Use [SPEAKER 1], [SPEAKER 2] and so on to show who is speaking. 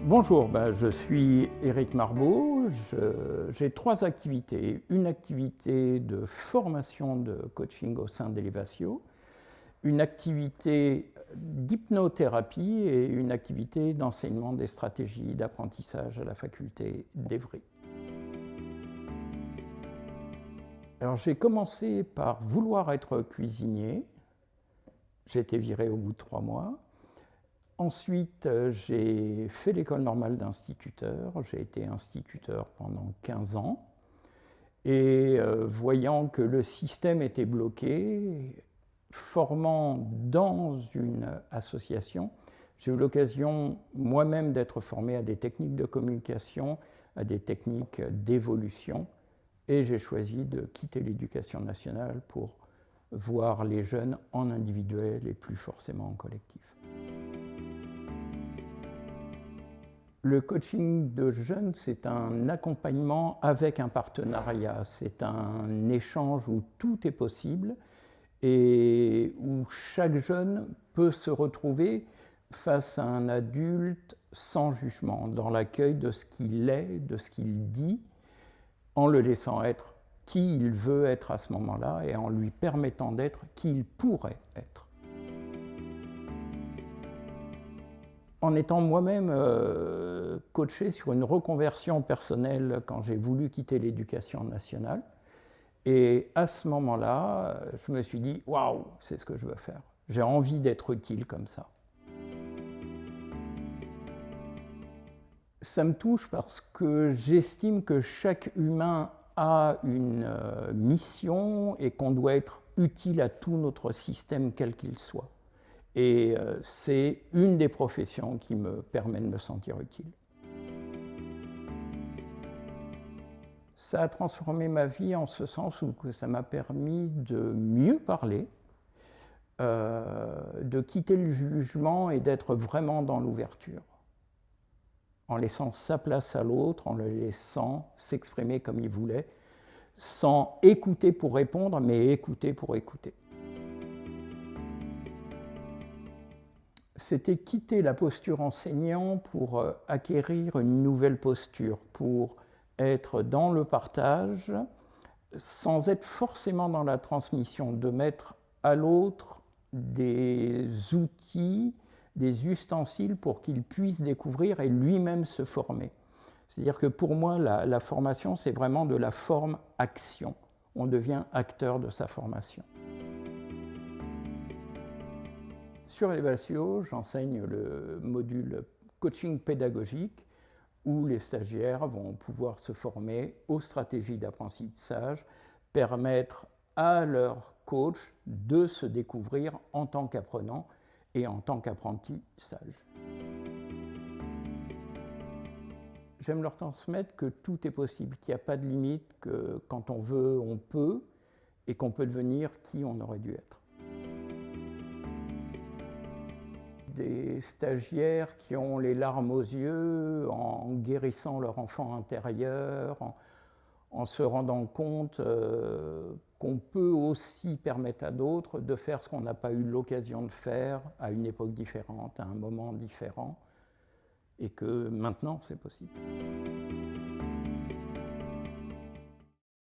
[SPEAKER 1] Bonjour, je suis Éric Marbeau, j'ai trois activités. Une activité de formation de coaching au sein d'Elevatio, une activité d'hypnothérapie et une activité d'enseignement des stratégies d'apprentissage à la faculté d'Évry. Alors j'ai commencé par vouloir être cuisinier, j'ai été viré au bout de 3 mois. Ensuite, j'ai fait l'école normale d'instituteur, j'ai été instituteur pendant 15 ans, et voyant que le système était bloqué, formant dans une association, j'ai eu l'occasion moi-même d'être formé à des techniques de communication, à des techniques d'évolution, et j'ai choisi de quitter l'éducation nationale pour voir les jeunes en individuel et plus forcément en collectif. Le coaching de jeunes, c'est un accompagnement avec un partenariat, c'est un échange où tout est possible et où chaque jeune peut se retrouver face à un adulte sans jugement, dans l'accueil de ce qu'il est, de ce qu'il dit, en le laissant être qui il veut être à ce moment-là et en lui permettant d'être qui il pourrait être. En étant moi-même coaché sur une reconversion personnelle quand j'ai voulu quitter l'éducation nationale, et à ce moment-là, je me suis dit « Waouh, c'est ce que je veux faire. J'ai envie d'être utile comme ça. » Ça me touche parce que j'estime que chaque humain a une mission et qu'on doit être utile à tout notre système, quel qu'il soit. Et c'est une des professions qui me permet de me sentir utile. Ça a transformé ma vie en ce sens où ça m'a permis de mieux parler, de quitter le jugement et d'être vraiment dans l'ouverture, en laissant sa place à l'autre, en le laissant s'exprimer comme il voulait, sans écouter pour répondre, mais écouter pour écouter. C'était quitter la posture enseignant pour acquérir une nouvelle posture, pour être dans le partage, sans être forcément dans la transmission, de mettre à l'autre des outils, des ustensiles pour qu'il puisse découvrir et lui-même se former. C'est-à-dire que pour moi, la formation, c'est vraiment de la forme-action. On devient acteur de sa formation. Sur Elevatio, j'enseigne le module coaching pédagogique où les stagiaires vont pouvoir se former aux stratégies d'apprentissage, permettre à leur coach de se découvrir en tant qu'apprenant et en tant qu'apprentissage. J'aime leur transmettre que tout est possible, qu'il n'y a pas de limite, que quand on veut, on peut, et qu'on peut devenir qui on aurait dû être. Des stagiaires qui ont les larmes aux yeux en guérissant leur enfant intérieur, en se rendant compte qu'on peut aussi permettre à d'autres de faire ce qu'on n'a pas eu l'occasion de faire à une époque différente, à un moment différent, et que maintenant c'est possible.